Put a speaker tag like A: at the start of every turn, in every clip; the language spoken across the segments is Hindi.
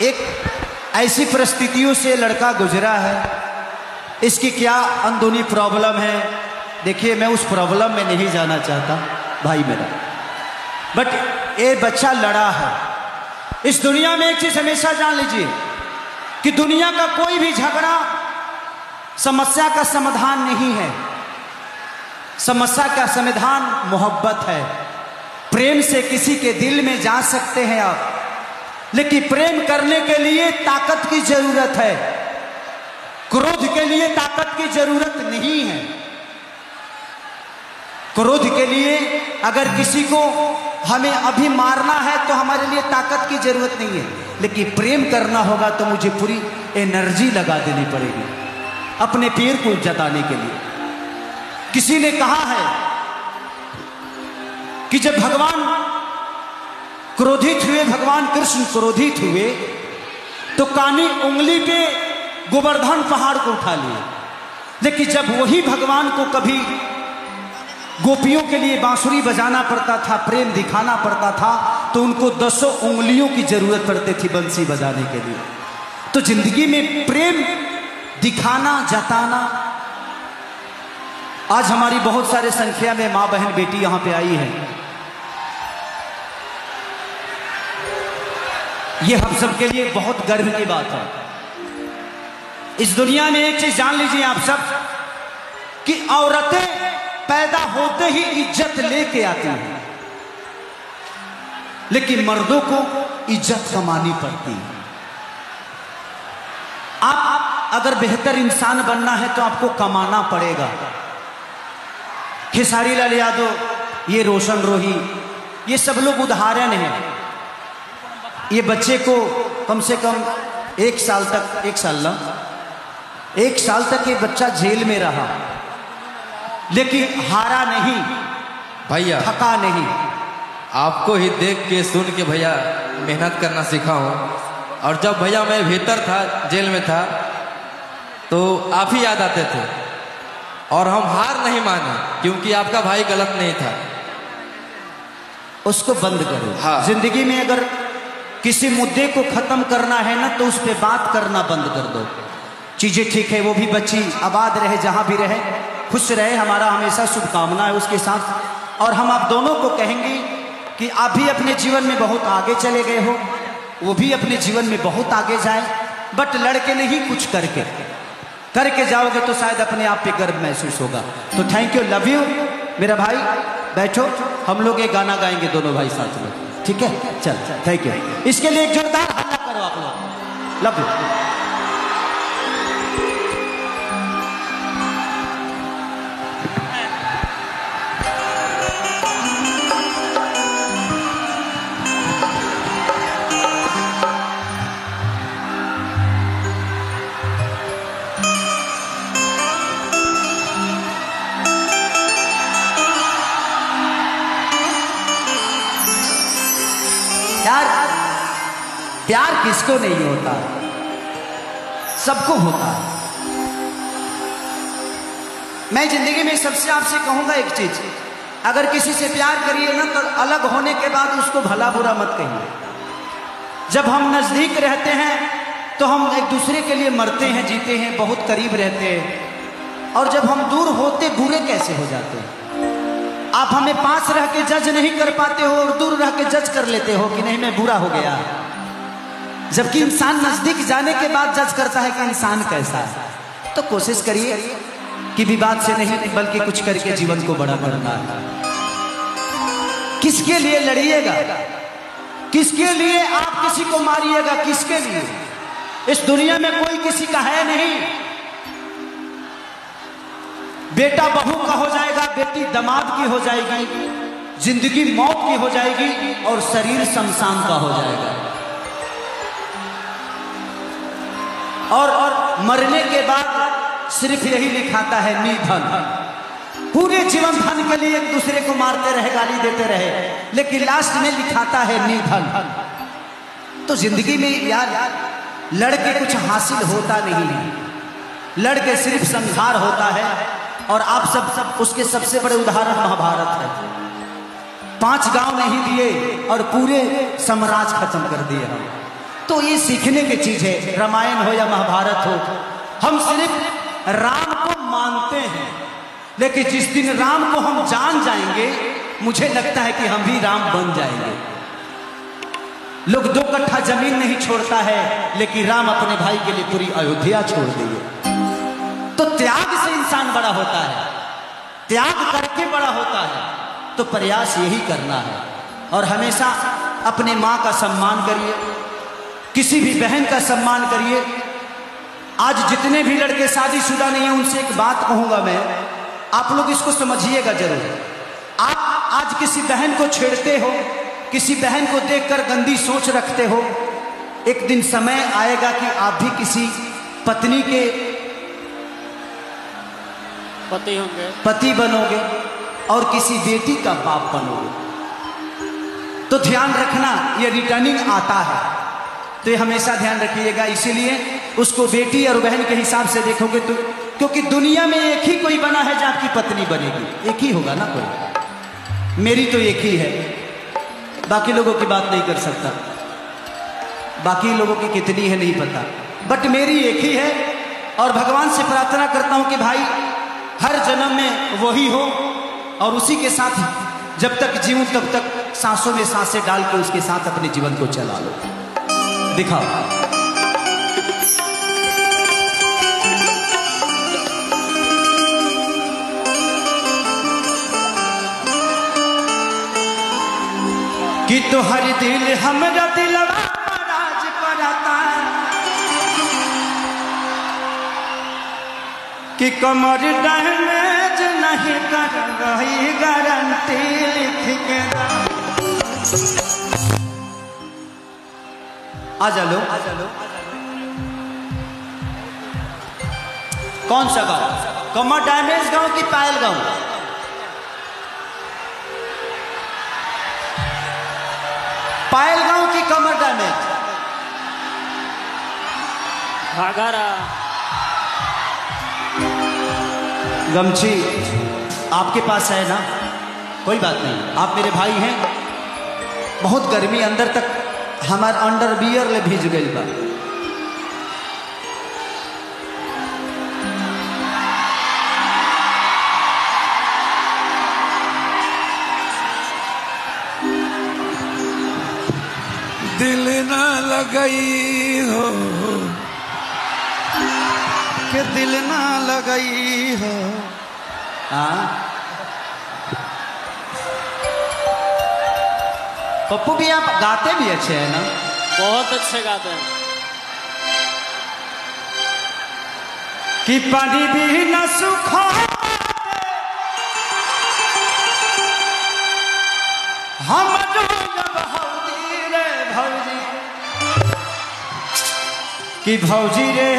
A: एक ऐसी परिस्थितियों से लड़का गुजरा है, इसकी क्या अंदरूनी प्रॉब्लम है। देखिए मैं उस प्रॉब्लम में नहीं जाना चाहता भाई मेरा, बट ये बच्चा लड़ा है। इस दुनिया में एक चीज हमेशा जान लीजिए कि दुनिया का कोई भी झगड़ा समस्या का समाधान नहीं है। समस्या का समाधान मोहब्बत है। प्रेम से किसी के दिल में जा सकते हैं आप, लेकिन प्रेम करने के लिए ताकत की जरूरत है। क्रोध के लिए ताकत की जरूरत नहीं है। क्रोध के लिए अगर किसी को हमें अभी मारना है तो हमारे लिए ताकत की जरूरत नहीं है, लेकिन प्रेम करना होगा तो मुझे पूरी एनर्जी लगा देनी पड़ेगी अपने पैर को जताने के लिए। किसी ने कहा है कि जब भगवान क्रोधित हुए, भगवान कृष्ण क्रोधित हुए तो कानी उंगली पे गोवर्धन पहाड़ को उठा लिए, लेकिन जब वही भगवान को कभी गोपियों के लिए बांसुरी बजाना पड़ता था, प्रेम दिखाना पड़ता था, तो उनको 10 उंगलियों की जरूरत पड़ती थी बंसी बजाने के लिए। तो जिंदगी में प्रेम दिखाना, जताना। आज हमारी बहुत सारे संख्या में मां बहन बेटी यहां पे आई है। ये हम सब के लिए बहुत गर्व की बात है। इस दुनिया में एक चीज जान लीजिए आप सब कि औरतें पैदा होते ही इज्जत लेके आती हैं, लेकिन मर्दों को इज्जत कमानी पड़ती है। आप अगर बेहतर इंसान बनना है तो आपको कमाना पड़ेगा। खेसारी लाल यादव, ये रोशन रोही, ये सब लोग उदाहरण हैं। ये बच्चे को कम से कम 1 साल तक, 1 साल तक ये बच्चा जेल में रहा, लेकिन हारा नहीं
B: भैया,
A: थका नहीं।
B: आपको ही देख के सुन के भैया मेहनत करना सीखा हूँ। और जब भैया मैं भीतर था, जेल में था, तो आप ही याद आते थे और हम हार नहीं माने, क्योंकि आपका भाई गलत नहीं था।
A: उसको बंद करो।
B: हाँ।
A: जिंदगी में अगर किसी मुद्दे को खत्म करना है ना, तो उस पर बात करना बंद कर दो। चीजें ठीक है, वो भी बच्ची आबाद रहे, जहां भी रहे खुश रहे, हमारा हमेशा शुभकामना है उसके साथ। और हम आप दोनों को कहेंगे कि आप भी अपने जीवन में बहुत आगे चले गए हो, वो भी अपने जीवन में बहुत आगे जाए, बट लड़के नहीं, कुछ करके जाओगे तो शायद अपने आप पे गर्व महसूस होगा। तो थैंक यू, लव यू मेरा भाई। बैठो, हम लोग एक गाना गाएंगे दोनों भाई साथ में, ठीक है? चल, थैंक यू। इसके लिए एक जोरदार हल्ला करो आप लोग। Love you. प्यार किसको नहीं होता, सबको होता है। मैं जिंदगी में सबसे आपसे कहूंगा एक चीज, अगर किसी से प्यार करिए ना तो अलग होने के बाद उसको भला बुरा मत कहिए। जब हम नजदीक रहते हैं तो हम एक दूसरे के लिए मरते हैं, जीते हैं, बहुत करीब रहते हैं, और जब हम दूर होते बुरे कैसे हो जाते हैं। आप हमें पास रह के जज नहीं कर पाते हो और दूर रह के जज कर लेते हो कि नहीं मैं बुरा हो गया, जबकि इंसान नजदीक जाने के बाद जज करता है कि इंसान कैसा है। तो कोशिश करिए कि विवाद से नहीं बल्कि कुछ करके जीवन को बड़ा करना है। किसके लिए लड़िएगा, किसके लिए आप किसी को मारिएगा, किसके लिए? इस दुनिया में कोई किसी का है नहीं। बेटा बहू का हो जाएगा, बेटी दामाद की हो जाएगी, जिंदगी मौत की हो जाएगी और शरीर शमशान का हो जाएगा। और मरने के बाद सिर्फ यही लिखाता है निधन। पूरे जीवन धन के लिए एक दूसरे को मारते रहे, गाली देते रहे, लेकिन लास्ट में लिखाता है निधन। तो जिंदगी में यार लड़के कुछ हासिल होता नहीं है, लड़के सिर्फ संहार होता है। और आप सब उसके सबसे बड़े उदाहरण महाभारत है। 5 गांव नहीं दिए और पूरे साम्राज्य खत्म कर दिए हम। तो ये सीखने की चीज है, रामायण हो या महाभारत हो। हम सिर्फ राम को मानते हैं, लेकिन जिस दिन राम को हम जान जाएंगे, मुझे लगता है कि हम भी राम बन जाएंगे। लोग 2 कट्ठा जमीन नहीं छोड़ता है, लेकिन राम अपने भाई के लिए पूरी अयोध्या छोड़ दिए। तो त्याग से इंसान बड़ा होता है, त्याग करके बड़ा होता है। तो प्रयास यही करना है, और हमेशा अपने माँ का सम्मान करिए, किसी भी बहन का सम्मान करिए। आज जितने भी लड़के शादीशुदा नहीं है, उनसे एक बात कहूंगा मैं, आप लोग इसको समझिएगा जरूर। आप आज किसी बहन को छेड़ते हो, किसी बहन को देखकर गंदी सोच रखते हो, एक दिन समय आएगा कि आप भी किसी पत्नी के
C: पति होंगे,
A: पति बनोगे और किसी बेटी का बाप बनोगे। तो ध्यान रखना, ये रिटर्निंग आता है, तो ये हमेशा ध्यान रखिएगा। इसीलिए उसको बेटी और बहन के हिसाब से देखोगे तो, क्योंकि दुनिया में एक ही कोई बना है जो आपकी पत्नी बनेगी, एक ही होगा ना कोई। मेरी तो एक ही है, बाकी लोगों की बात नहीं कर सकता, बाकी लोगों की कितनी है नहीं पता, बट मेरी एक ही है। और भगवान से प्रार्थना करता हूं कि भाई हर जन्म में वही हो, और उसी के साथ जब तक जीऊं तब तक सांसों में सांसें डाल के उसके साथ अपने जीवन को चला लो। दिखाओ कि तो हर दिल हमरा दिलवा राज करता, कि कमर डैमेज नहीं कर रही, गारंटी लिख के आ जा लो। कौन सा गाँव? कमर डैमेज गाँव कि पायल गाँव? पायल गांव की कमर डैमेज?
C: घाघरा
A: गमछी आपके पास है ना? कोई बात नहीं, आप मेरे भाई हैं। बहुत गर्मी, अंदर तक हमार अंडरवियर ले भीज गई बा।
D: दिल ना लगई हो,
A: कि दिल ना लगई हो। हाँ पप्पू भी आप गाते भी अच्छे हैं ना?
C: बहुत अच्छे गाते हैं।
A: कि पानी भी न सूखा हम भौजी, कि भौजी रे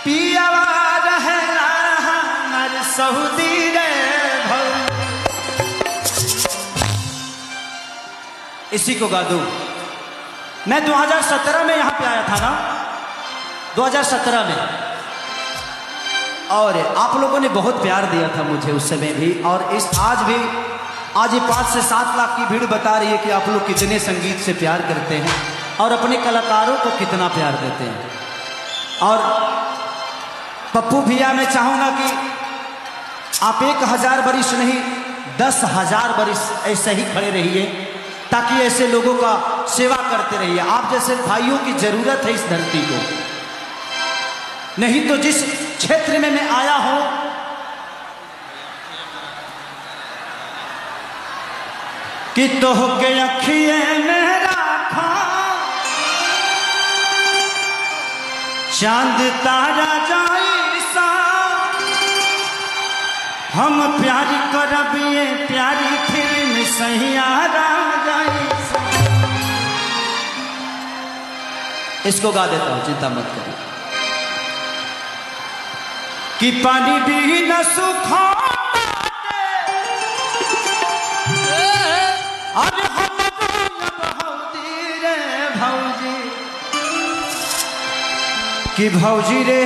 A: पियावा रहना हमर सऊदी रे भौजी। इसी को गा दूं। मैं 2017 में यहां पे आया था ना, 2017 में, और आप लोगों ने बहुत प्यार दिया था मुझे उस समय भी, और आज ये 5 से 7 लाख की भीड़ बता रही है कि आप लोग कितने संगीत से प्यार करते हैं और अपने कलाकारों को कितना प्यार देते हैं। और पप्पू भैया, मैं चाहूंगा कि आप 1000 बरिस नहीं 10,000 बरिस ऐसे ही खड़े रहिए, ताकि ऐसे लोगों का सेवा करते रहिए। आप जैसे भाइयों की जरूरत है इस धरती को। नहीं तो जिस क्षेत्र में मैं आया हूं, कि तो के अखिए में राखा चांद तारा जाईसा, हम प्यार करबिए प्यारी फिल्म सहियारा जाईसा। इसको गा देता हूं, चिंता मत करो। कि पानी भी न सूखा अरे हम भौजी रे भौजी, कि भौजी रे